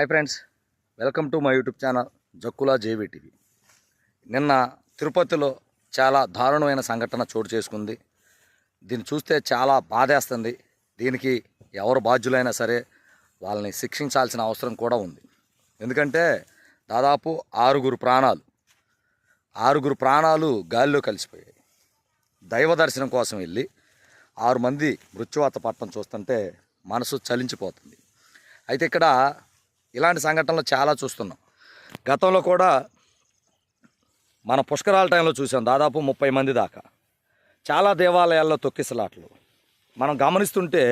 Hi friends, welcome to my YouTube channel జక్కులా JV TV. నిన్న తిరుపతిలో చాలా దారుణమైన సంఘటన చోటు చేసుకుంది. దీన్ని చూస్తే చాలా బాధేస్తుంది. దీనికి ఎవరు బాధ్యులైనా సరే వాళ్ళని శిక్షించాల్సిన అవసరం కూడా ఉంది. ఎందుకంటే దాదాపు ఆరుగురు ప్రాణాలు గాలిలో కలిసిపోయాయి. దైవ దర్శనం కోసం వెళ్ళి 6 మంది మృత్యువాత పట్టడం చూస్తుంటే మనసు చలించిపోతుంది. అయితే ఇక్కడ ఇలాంటి సంఘటనలు చాలా చూస్తున్నాం. గతంలో కూడా మన పుష్కరాల టైంలో చూసాం, దాదాపు 30 మంది దాకా. చాలా దేవాలయాల్లో తొక్కిసలాట్లు మనం గమనిస్తుంటే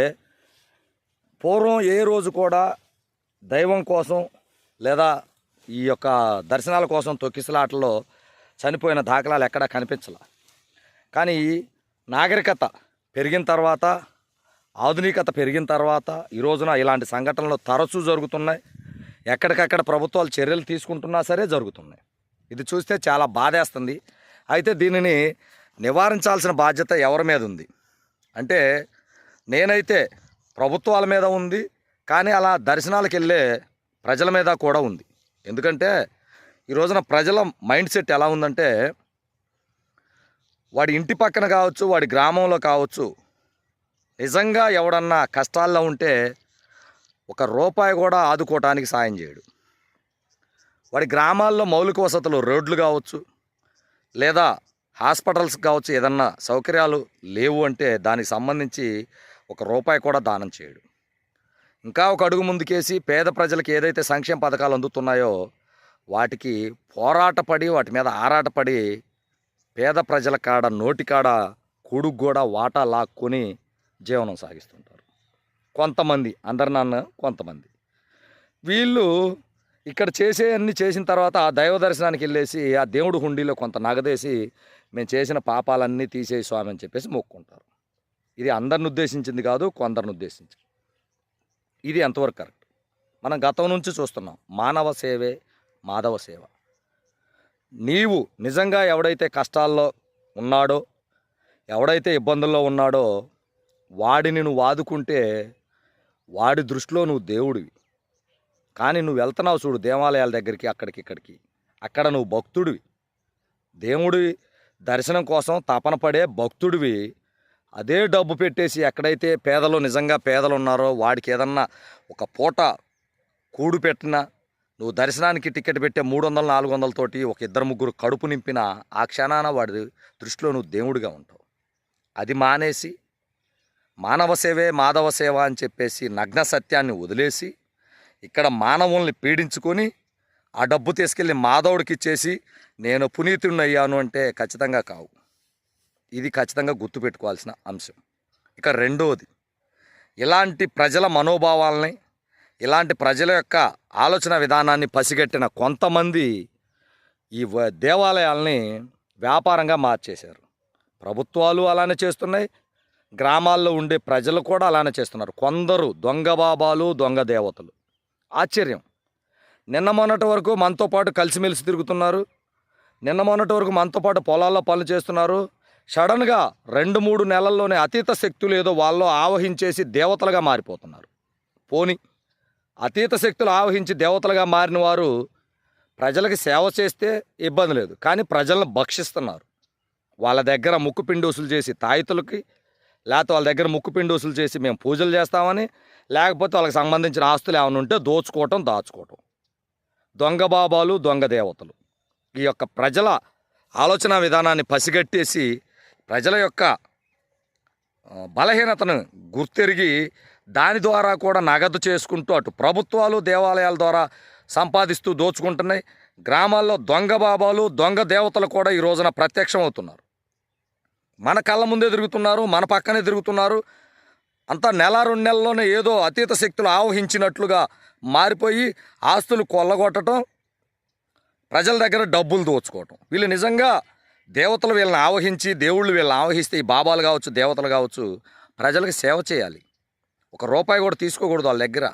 పూర్వం ఏ రోజు కూడా దైవం కోసం లేదా ఈ యొక్క దర్శనాల కోసం తొక్కిసలాటల్లో చనిపోయిన దాఖలాలు ఎక్కడా కనిపించాల. కానీ నాగరికత పెరిగిన తర్వాత, ఆధునికత పెరిగిన తర్వాత ఈ రోజున ఇలాంటి సంఘటనలు తరచూ జరుగుతున్నాయి. ఎక్కడికక్కడ ప్రభుత్వాలు చర్యలు తీసుకుంటున్నా సరే జరుగుతున్నాయి. ఇది చూస్తే చాలా బాధేస్తుంది. అయితే దీనిని నివారించాల్సిన బాధ్యత ఎవరి మీద ఉంది అంటే, నేనైతే ప్రభుత్వాల మీద ఉంది, కానీ అలా దర్శనాలకు వెళ్ళే ప్రజల మీద కూడా ఉంది. ఎందుకంటే ఈ రోజున ప్రజల మైండ్ సెట్ ఎలా ఉందంటే, వాడి ఇంటి పక్కన కావచ్చు, వాడి గ్రామంలో కావచ్చు, నిజంగా ఎవడన్నా కష్టాల్లో ఉంటే ₹1 కూడా ఆదుకోవటానికి సాయం చేయడు. వాడి గ్రామాల్లో మౌలిక వసతులు, రోడ్లు కావచ్చు లేదా హాస్పిటల్స్ కావచ్చు, ఏదన్నా సౌకర్యాలు లేవు అంటే దానికి సంబంధించి ₹1 కూడా దానం చేయడు. ఇంకా ఒక అడుగు ముందుకేసి పేద ప్రజలకు ఏదైతే సంక్షేమ పథకాలు అందుతున్నాయో వాటికి పోరాటపడి, వాటి మీద ఆరాటపడి పేద ప్రజల కాడ నోటికాడ కూడుకు కూడా వాటా లాక్కొని జీవనం సాగిస్తుంటారు కొంతమంది. అందరు నాన్న కొంతమంది. వీళ్ళు ఇక్కడ అన్నీ చేసిన తర్వాత ఆ దైవ దర్శనానికి వెళ్ళేసి ఆ దేవుడు హుండీలో కొంత నగదేసి మేము చేసిన పాపాలన్నీ తీసేయి స్వామి అని చెప్పేసి మొక్కుంటారు. ఇది అందరిని ఉద్దేశించింది కాదు, కొందరిని ఉద్దేశించి. ఇది ఎంతవరకు కరెక్ట్? మనం గతం నుంచి చూస్తున్నాం, మానవ సేవే మాధవ సేవ. నీవు నిజంగా ఎవడైతే కష్టాల్లో ఉన్నాడో, ఎవడైతే ఇబ్బందుల్లో ఉన్నాడో వాడిని నువ్వు ఆదుకుంటే వాడి దృష్టిలో నువ్వు దేవుడివి. కానీ నువ్వు వెళ్తున్నావు చూడు దేవాలయాల దగ్గరికి, ఇక్కడికి, అక్కడ నువ్వు భక్తుడివి, దేవుడి దర్శనం కోసం తపన పడే భక్తుడివి. అదే డబ్బు పెట్టేసి ఎక్కడైతే పేదలు, నిజంగా పేదలు ఉన్నారో వాడికి ఏదన్నా ఒక పూట కూడు పెట్టినా, నువ్వు దర్శనానికి టికెట్ పెట్టే 300-400 తోటి ఒక 2-3 కడుపు నింపిన ఆ క్షణాన వాడి దృష్టిలో నువ్వు దేవుడిగా ఉంటావు. అది మానేసి మానవ సేవే మాధవ సేవ అని చెప్పేసి నగ్న సత్యాన్ని వదిలేసి ఇక్కడ మానవుల్ని పీడించుకొని ఆ డబ్బు తీసుకెళ్ళి మాధవుడికి ఇచ్చేసి నేను పునీతుడిని అయ్యాను అంటే ఖచ్చితంగా కావు. ఇది ఖచ్చితంగా గుర్తుపెట్టుకోవాల్సిన అంశం. ఇక రెండవది, ఇలాంటి ప్రజల మనోభావాలని, ఇలాంటి ప్రజల యొక్క ఆలోచన విధానాన్ని పసిగట్టిన కొంతమంది ఈ దేవాలయాల్ని వ్యాపారంగా మార్చేశారు. ప్రభుత్వాలు అలానే చేస్తున్నాయి, గ్రామాల్లో ఉండే ప్రజలు కూడా అలానే చేస్తున్నారు. కొందరు దొంగ బాబాలు, దొంగ దేవతలు. ఆశ్చర్యం. నిన్న మొన్నటి వరకు మనతో పాటు కలిసిమెలిసి తిరుగుతున్నారు, నిన్న మొన్నటి వరకు మనతో పాటు పొలాల్లో పనులు చేస్తున్నారు. సడన్గా 2-3 నెలల్లోనే అతీత శక్తులు ఏదో వాళ్ళు ఆవహించేసి దేవతలుగా మారిపోతున్నారు. పోని అతీత శక్తులు ఆవహించి దేవతలుగా మారిన వారు ప్రజలకు సేవ చేస్తే ఇబ్బంది లేదు, కానీ ప్రజలను భక్షిస్తున్నారు. వాళ్ళ దగ్గర ముక్కుపిండి వసూలు చేసి తాయితులకి, లేకపోతే వాళ్ళ దగ్గర ముక్కుపిండి వసూలు చేసి మేము పూజలు చేస్తామని, లేకపోతే వాళ్ళకి సంబంధించిన ఆస్తులు ఏమైనా ఉంటే దోచుకోవటం, దాచుకోవటం. దొంగ బాబాలు, దొంగ దేవతలు ఈ యొక్క ప్రజల ఆలోచన విధానాన్ని పసిగట్టేసి ప్రజల యొక్క బలహీనతను గుర్తెరిగి దాని ద్వారా కూడా నగదు చేసుకుంటూ అటు ప్రభుత్వాలు దేవాలయాల ద్వారా సంపాదిస్తూ దోచుకుంటున్నాయి. గ్రామాల్లో దొంగ బాబాలు, దొంగ దేవతలు కూడా ఈ రోజున ప్రత్యక్షం అవుతున్నారు. మన కళ్ళ ముందే తిరుగుతున్నారు, మన పక్కనే తిరుగుతున్నారు. అంతా 1-2 నెలల్లోనే ఏదో అతీత శక్తులు ఆవహించినట్లుగా మారిపోయి ఆస్తులు కొల్లగొట్టడం, ప్రజల దగ్గర డబ్బులు దోచుకోవటం. వీళ్ళు నిజంగా దేవతలు వీళ్ళని ఆవహించి, దేవుళ్ళు వీళ్ళని ఆవహిస్తే, ఈ బాబాలు కావచ్చు, దేవతలు కావచ్చు, ప్రజలకు సేవ చేయాలి. ₹1 కూడా తీసుకోకూడదు వాళ్ళ దగ్గర.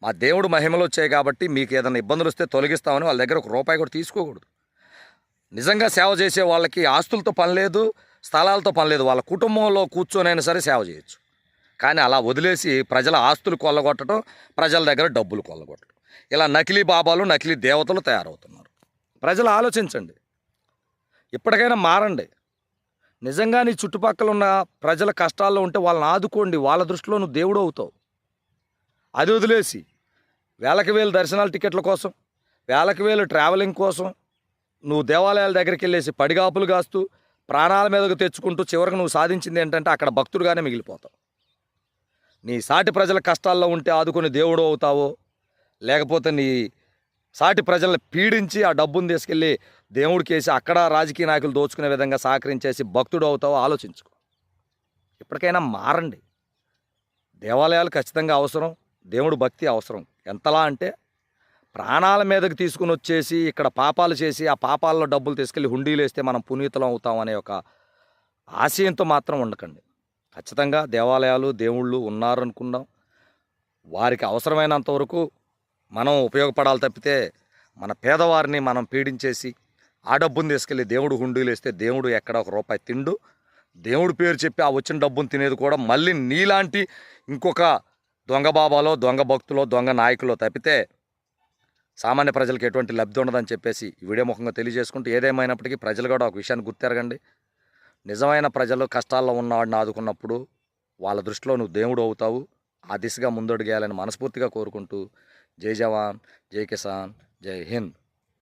మా దేవుడు మహిమలు వచ్చాయి కాబట్టి మీకు ఏదైనా ఇబ్బందులు వస్తే తొలగిస్తామని వాళ్ళ దగ్గర ₹1 కూడా తీసుకోకూడదు. నిజంగా సేవ చేసే వాళ్ళకి ఆస్తులతో పని లేదు, స్థలాలతో పని లేదు, వాళ్ళ కుటుంబంలో కూర్చొనైనా సరే సేవ చేయొచ్చు. కానీ అలా వదిలేసి ప్రజల ఆస్తులు కొల్లగొట్టడం, ప్రజల దగ్గర డబ్బులు కొల్లగొట్టడం, ఇలా నకిలీ బాబాలు నకిలీ దేవతలు తయారవుతున్నారు. ప్రజలు ఆలోచించండి, ఇప్పటికైనా మారండి. నిజంగా నీ చుట్టుపక్కల ఉన్న ప్రజల కష్టాల్లో ఉంటే వాళ్ళని ఆదుకోండి. వాళ్ళ దృష్టిలో నువ్వు దేవుడు అవుతావు. అది వదిలేసి వేలకు వేలు దర్శనాల టికెట్ల కోసం, వేలకు వేలు ట్రావెలింగ్ కోసం నువ్వు దేవాలయాల దగ్గరికి వెళ్ళేసి పడిగాపులు కాస్తూ ప్రాణాల మీదకు తెచ్చుకుంటూ చివరికి నువ్వు సాధించింది ఏంటంటే అక్కడ భక్తుడుగానే మిగిలిపోతావు. నీ సాటి ప్రజల కష్టాల్లో ఉంటే ఆదుకొని దేవుడు అవుతావో, లేకపోతే నీ సాటి ప్రజల్ని పీడించి ఆ డబ్బును తీసుకెళ్ళి దేవుడికేసి అక్కడ రాజకీయ నాయకులు దోచుకునే విధంగా సహకరించేసి భక్తుడు అవుతావో ఆలోచించుకో. ఇప్పటికైనా మారండి. దేవాలయాలు ఖచ్చితంగా అవసరం, దేవుడు భక్తి అవసరం. ఎంతలా అంటే ప్రాణాల మీదకి తీసుకుని వచ్చేసి ఇక్కడ పాపాలు చేసి ఆ పాపాల్లో డబ్బులు తీసుకెళ్ళి హుండీలు వేస్తే మనం పునీతులం అవుతాం అనే ఒక ఆశయంతో మాత్రం ఉండకండి. ఖచ్చితంగా దేవాలయాలు దేవుళ్ళు ఉన్నారనుకుందాం, వారికి అవసరమైనంత వరకు మనం ఉపయోగపడాలి తప్పితే మన పేదవారిని మనం పీడించేసి ఆ డబ్బును తీసుకెళ్ళి దేవుడు హుండీలు వేస్తే దేవుడు ఎక్కడ ఒక రూపాయి తిండు. దేవుడు పేరు చెప్పి ఆ వచ్చిన డబ్బును తినేది కూడా మళ్ళీ నీలాంటి ఇంకొక దొంగ బాబాలో, దొంగ భక్తులో, దొంగ నాయకులో తప్పితే సామాన్య ప్రజలకు ఎటువంటి లబ్ధి ఉండదని చెప్పేసి ఈ వీడియో ముఖంగా తెలియజేసుకుంటూ, ఏదేమైనప్పటికీ ప్రజలు కూడా ఒక విషయాన్ని గుర్తెరగండి. నిజమైన ప్రజలు కష్టాల్లో ఉన్నవాడిని ఆదుకున్నప్పుడు వాళ్ళ దృష్టిలో నువ్వు దేవుడు అవుతావు. ఆ దిశగా ముందడుగేయాలని మనస్ఫూర్తిగా కోరుకుంటూ, జై జవాన్, జై కిసాన్, జై హింద్.